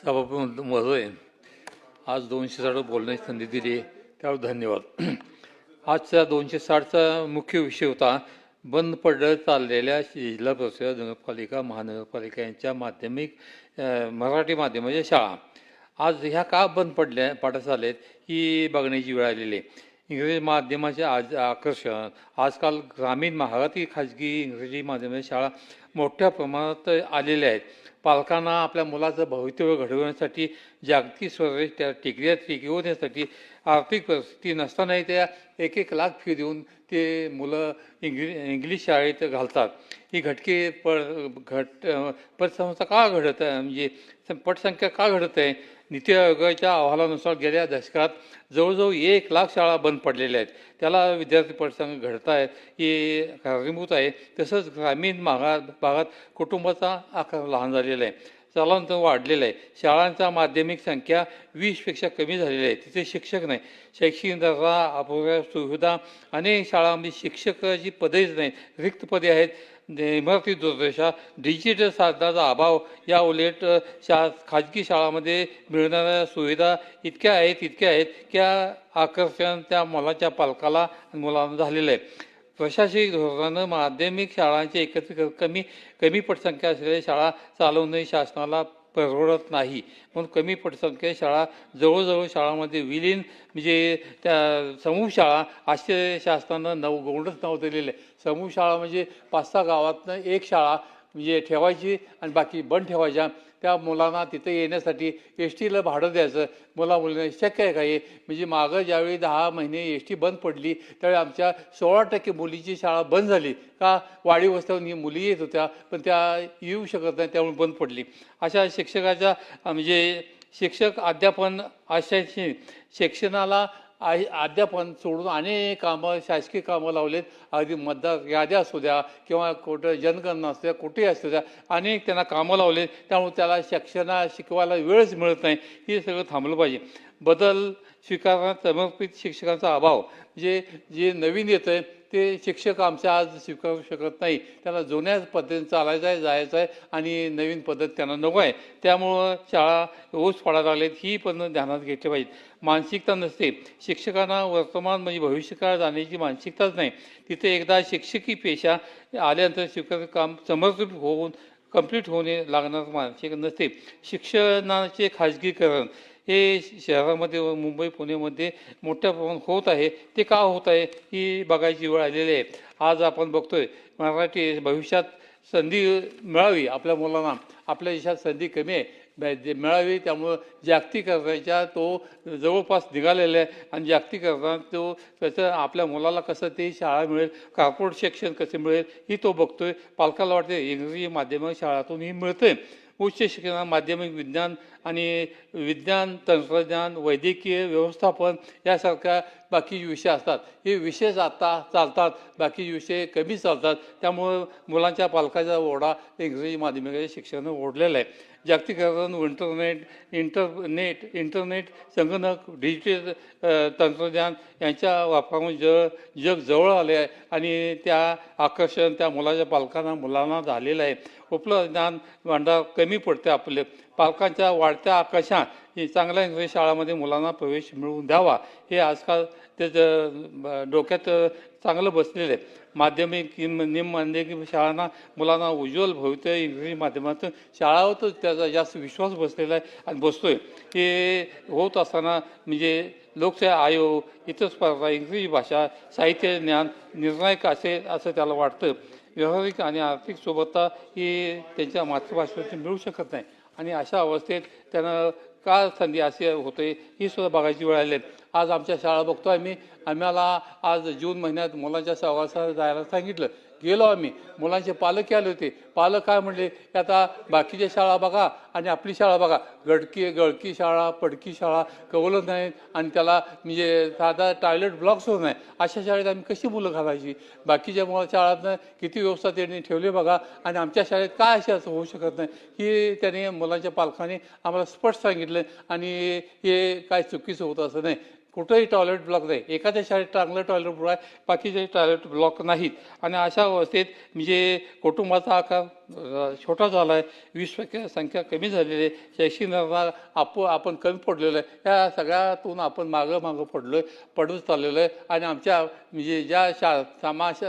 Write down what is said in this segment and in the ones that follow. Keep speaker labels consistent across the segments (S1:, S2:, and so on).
S1: सभापती महोदय, आज 260 बोलण्याची संधी दिली त्यावर धन्यवाद. आजचा 260चा मुख्य विषय होता बंद पडत चाललेल्या जिल्हा परिषद, नगरपालिका, महानगरपालिका यांच्या माध्यमिक मराठी माध्यमाच्या शाळा आज ह्या का बंद पडत चाललेत ही बघण्याची वेळ आलेली आहे. इंग्रजी माध्यमाचे आज आकर्षण आजकाल ग्रामीण भागातील खाजगी इंग्रजी माध्यमाच्या शाळा मोठ्या प्रमाणात आलेल्या आहेत. पालकांना आपल्या मुलाचं भवितव्य घडवण्यासाठी जागतिक स्तरावर त्या टिकवण्यासाठी आर्थिक परिस्थिती नसतानाही त्या 1-1 लाख फी देऊन ते मुलं इंग्लिश शाळेत घालतात. ही पटसंख्या का घडत आहे, म्हणजे पटसंख्या का घडत आहे? नीती आयोगाच्या अहवालानुसार गेल्या दशकात जवळजवळ 1 लाख शाळा बंद पडलेल्या आहेत. त्याला विद्यार्थी पटसंख्या घडत आहे ही कारणीभूत आहे. तसंच ग्रामीण भागात कुटुंबाचा आकार लहान झालेला आहे, स्थलांतर वाढलेलं आहे. शाळांचा माध्यमिक संख्या 20पेक्षा कमी झालेली आहे. तिथे शिक्षक नाही, शैक्षणिक दर्जा, अपुऱ्या सुविधा, अनेक शाळांमध्ये शिक्षकाची पदेच नाही, रिक्त पदे आहेत. इमारती दुर्दशा, डिजिटल साधनाचा अभाव, या उलट खाजगी शाळांमध्ये मिळणाऱ्या सुविधा इतक्या आहेत की आकर्षण त्या मुलाच्या पालकाला आणि मुलांना झालेलं आहे. प्रशासकीय धोरणानं माध्यमिक शाळांचे एकत्रीकरण कमी पटसंख्या असलेल्या शाळा चालवणे शासनाला परवडत नाही. म्हणून कमी पटसंख्या शाळा जवळजवळ शाळांमध्ये विलीन, म्हणजे त्या समूह शाळा असे शासनानं गोंडच नाव दिलेलं आहे. समूह शाळा म्हणजे 5-6 गावातनं एक शाळा म्हणजे ठेवायची आणि बाकी बंद ठेवायच्या. त्या मुलांना तिथं येण्यासाठी एस टीला भाडं द्यायचं. मुलींना शक्य आहे का हे? म्हणजे मागं ज्यावेळी 10 महिने एस टी बंद पडली त्यावेळी आमच्या 16% मुलीची शाळा बंद झाली. का? वाडी वस्त्यावरून मुली येत होत्या पण त्या येऊ शकत नाही, त्यामुळे बंद पडली. अशा शिक्षकाच्या म्हणजे शिक्षक अध्यापन शिक्षणाला अध्यापन सोडून अनेक कामं, शासकीय कामं लावलेत. अगदी मतदार याद्या असू द्या किंवा कुठं जनगणना असू द्या, कुठेही असू द्या, अनेक त्यांना कामं लावलेत. त्यामुळे त्याला शिकवायला वेळच मिळत नाही. हे सगळं थांबलं पाहिजे. बदल स्वीकारण्यात समर्पित शिक्षकांचा अभाव, जे नवीन येतं आहे ते शिक्षक आमच्या आज स्वीकारू शकत नाही. त्यांना जुन्याच पद्धतीने चालायचं आहे, जायचं आहे आणि नवीन पद्धत त्यांना नको आहे. त्यामुळं शाळा ओस पडायला लागलेत. ही पण ध्यानात घेतली पाहिजे. मानसिकता नसते. शिक्षकांना वर्तमान म्हणजे भविष्यकाळ जाण्याची मानसिकताच नाही. तिथे एकदा शिक्षकी पेशा आल्यानंतर शिक्षक काम समर्पित होऊन कंप्लीट होणे लागणार मानसिक नसते. शिक्षणाचे खाजगीकरण हे शहरामध्ये मुंबई पुण्यामध्ये मोठ्या प्रमाणात होत आहे. ते का होत आहे ही बघायची वेळ आलेली आहे. आज आपण बघतोय मराठी भविष्यात संधी मिळावी आपल्या मुलांना. आपल्या देशात संधी कमी आहे, मिळावी. त्यामुळं जागतिकीकरणाच्या तो जवळपास निघालेला आहे आणि जागतिकीकरणात तो त्याचं आपल्या मुलाला कसं ते शाळा मिळेल, कॉर्पोरेट शिक्षण कसं मिळेल ही तो बघतोय. पालकाला वाटते इंग्रजी माध्यमिक शाळातून ही मिळते. उच्च शिक्षण माध्यमिक विज्ञान, तंत्रज्ञान, वैद्यकीय व्यवस्थापन यासारख्या बाकीचे विषय असतात. हे विषयच आता चालतात, बाकीचे विषय कमी चालतात. त्यामुळं मुलांच्या पालकाचा ओढा इंग्रजी माध्यमिकाच्या शिक्षणानं ओढलेला आहे. जागतिकीकरण, इंटरनेट, संगणक, डिजिटल तंत्रज्ञान यांच्या वापरामुळे जग जवळ आले आहे आणि त्या आकर्षण त्या मुलाच्या मुलांना झालेलं आहे. उपलब्ध ज्ञान भांडार कमी पडते. आपले पालकांच्या वाढत्या आकर्षण ही चांगल्या इंग्रजी शाळांमध्ये मुलांना प्रवेश मिळवून द्यावा हे आजकाल त्याचं डोक्यात चांगलं बसलेलं आहे. माध्यमिक शाळांना मुलांना उज्ज्वल भवितव्य इंग्रजी माध्यमातून शाळावरच त्याचा जास्त विश्वास बसलेला आहे आणि बसतोय. हे होत असताना म्हणजे लोकशाही आयोग, इतर स्पर्धा, इंग्रजी भाषा, साहित्य ज्ञान निर्णायक असेल असं त्याला वाटतं. व्यावहारिक आणि आर्थिक सोबतता ही त्यांच्या मातृभाषेतून मिळू शकत नाही आणि अशा अवस्थेत त्यांना का संधी असे होते ही सुद्धा बघायची वेळ आली आहे. आज आमच्या शाळा बघतो आम्हाला आज जून महिन्यात मुलांच्या सहवासाला जायला सांगितलं. गेलो आम्ही. मुलांचे पालक आले होते. पालक काय म्हणले की आता बाकीच्या शाळा बघा आणि आपली शाळा बघा. गळकी शाळा, पडकी शाळा, कवलं नाहीत आणि त्याला म्हणजे साधा टॉयलेट ब्लॉक्स होत नाही. अशा शाळेत आम्ही कशी मुलं घालायची? बाकीच्या शाळांना किती व्यवस्था त्यांनी ठेवली बघा आणि आमच्या शाळेत काय असं होऊ शकत नाही ही त्याने मुलांच्या पालकांनी आम्हाला स्पष्ट सांगितलं आणि हे काय चुकीचं होतं असं नाही. कुठंही टॉयलेट ब्लॉक नाही. एखाद्या शाळेत चांगलं टॉयलेट ब्लॉक आहे, बाकीचे टॉयलेट ब्लॉक नाहीत. आणि अशा अवस्थेत म्हणजे कुटुंबाचा आकार छोटा झाला आहे, 20% संख्या कमी झालेली आहे, शैक्षणिक आपण कमी पडलेलो आहे. या सगळ्यातून आपण मागं पडत चाललेलो आहे. आणि आमच्या म्हणजे ज्या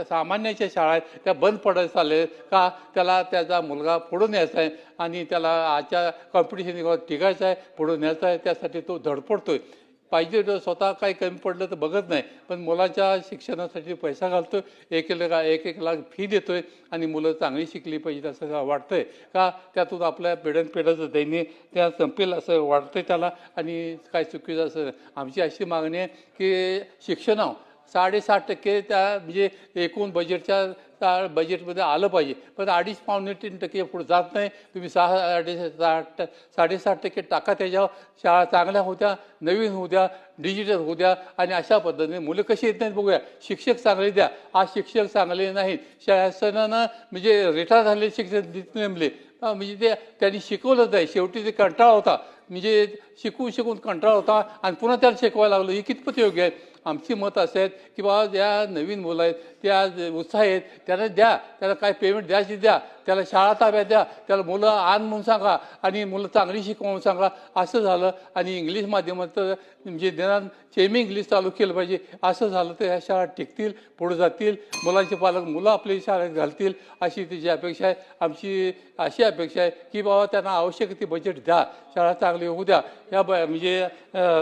S1: सामान्याच्या शाळा आहेत त्या बंद पडायला चालले का, त्याला त्याचा मुलगा पुढं न्यायचा आहे आणि त्याला आजच्या कॉम्पिटिशन टिकायचं आहे, पुढं न्यायचं आहे, त्यासाठी तो धडपडतोय. पाहिजे स्वतः काही कमी पडलं तर बघत नाही, पण मुलाच्या शिक्षणासाठी पैसा घालतो, एक लाख फी देतोय आणि मुलं चांगली शिकली पाहिजेत असं वाटतंय का, त्यातून आपल्या पिढ्याचं दैन्य त्या संपेल असं वाटतंय त्याला. आणि काय चुकीचं असं आमची अशी मागणी आहे की शिक्षण 6.5% त्या म्हणजे एकूण बजेटमध्ये आलं पाहिजे, पण 2.5-3% पुढे जात नाही. तुम्ही 6.5% टाका त्याच्यावर. शाळा चांगल्या होत्या, नवीन होऊ द्या, डिजिटल होऊ द्या आणि अशा पद्धतीने मुलं कशी येत नाहीत बघूया. शिक्षक चांगले द्या. आज शिक्षक चांगले नाहीत. शासनानं म्हणजे रिटायर झालेले शिक्षक नेमले, म्हणजे ते त्यांनी शिकवलंच नाही. शेवटी ते कंटाळा होता, म्हणजे शिकून कंटाळा होता आणि पुन्हा त्याला शिकवायला लागलं. हे कितपत योग्य आहे. आमची मत असे आहेत की बाबा ज्या नवीन मुलं आहेत त्या उत्साह आहेत त्यांना द्या, त्याला काय पेमेंट द्यायची द्या, त्याला शाळा ताब्यात द्या, त्याला मुलं आण म्हणून सांगा आणि मुलं चांगली शिकवा म्हणून सांगा. असं झालं. आणि इंग्लिश माध्यमात म्हणजे ज्ञान सेमी इंग्लिश चालू केलं पाहिजे. असं झालं तर ह्या शाळा टिकतील, पुढे जातील, मुलांचे पालक मुलं आपली शाळेत घालतील, अशी त्याची अपेक्षा आहे. आमची अशी अपेक्षा आहे की बाबा त्यांना आवश्यक ती बजेट द्या, शाळा चांगली होऊ द्या. या म्हणजे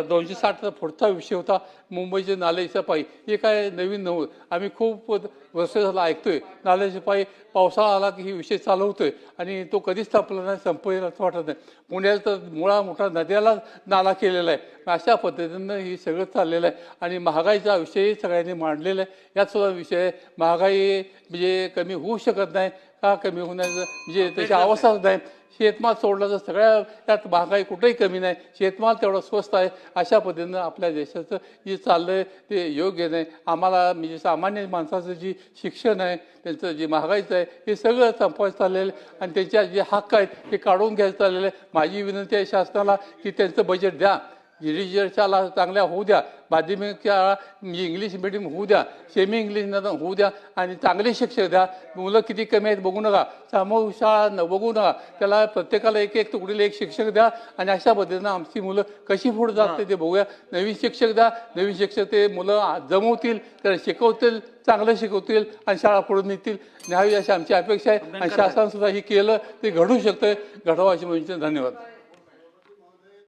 S1: 260चा पुढचा विषय होता मुंबईचे नाले सफाई. हे काय नवीन नव्हतं, आम्ही खूप वर्ष झालं ऐकतोय. नाले सफाई पावसाळा आला की ही विषय चालू होतोय आणि तो कधीच संपला नाही, संपेल असं वाटत नाही. पुण्याला तर मुळा मोठा नद्याला नाला केलेला आहे. अशा पद्धतीनं ही सगळं चाललेलं आहे. आणि महागाईचा विषय सगळ्यांनी मांडलेला आहे. यात सुद्धा विषय महागाई म्हणजे कमी होऊ शकत नाही का, कमी होण्याचं म्हणजे त्याची अवस्थाच नाही. शेतमाल सोडला तर सगळ्या त्यात महागाई कुठेही कमी नाही, शेतमाल तेवढा स्वस्त आहे. अशा पद्धतीनं आपल्या देशाचं जे चाललं आहे ते योग्य नाही. आम्हाला म्हणजे सामान्य माणसाचं जी शिक्षण आहे, त्यांचं जे महागाईचं आहे, हे सगळं संपवायचं चाललेलं आहे आणि त्यांच्या जे हक्क आहेत ते काढून घ्यायचं चाललेलं आहे. माझी विनंती आहे शासनाला की त्यांचं बजेट द्या, शाळा चांगल्या होऊ द्या, माध्यमिक शाळा म्हणजे इंग्लिश मिडियम होऊ द्या, सेमी इंग्लिश होऊ द्या आणि चांगले शिक्षक द्या. मुलं किती कमी आहेत बघू नका, सामूहिक शाळा बघू नका, त्याला प्रत्येकाला एक तुकडीला एक शिक्षक द्या आणि अशा पद्धतीनं आमची मुलं कशी पुढे जाते ते बघूया. नवीन शिक्षक द्या, नवीन शिक्षक ते मुलं जमवतील, त्याला शिकवतील, चांगलं शिकवतील आणि शाळा पुढे नेतील, न्यावी अशी आमची अपेक्षा आहे. आणि शासनानं सुद्धा हे केलं ते घडू शकतं, घडवा अशी म्हणजे धन्यवाद.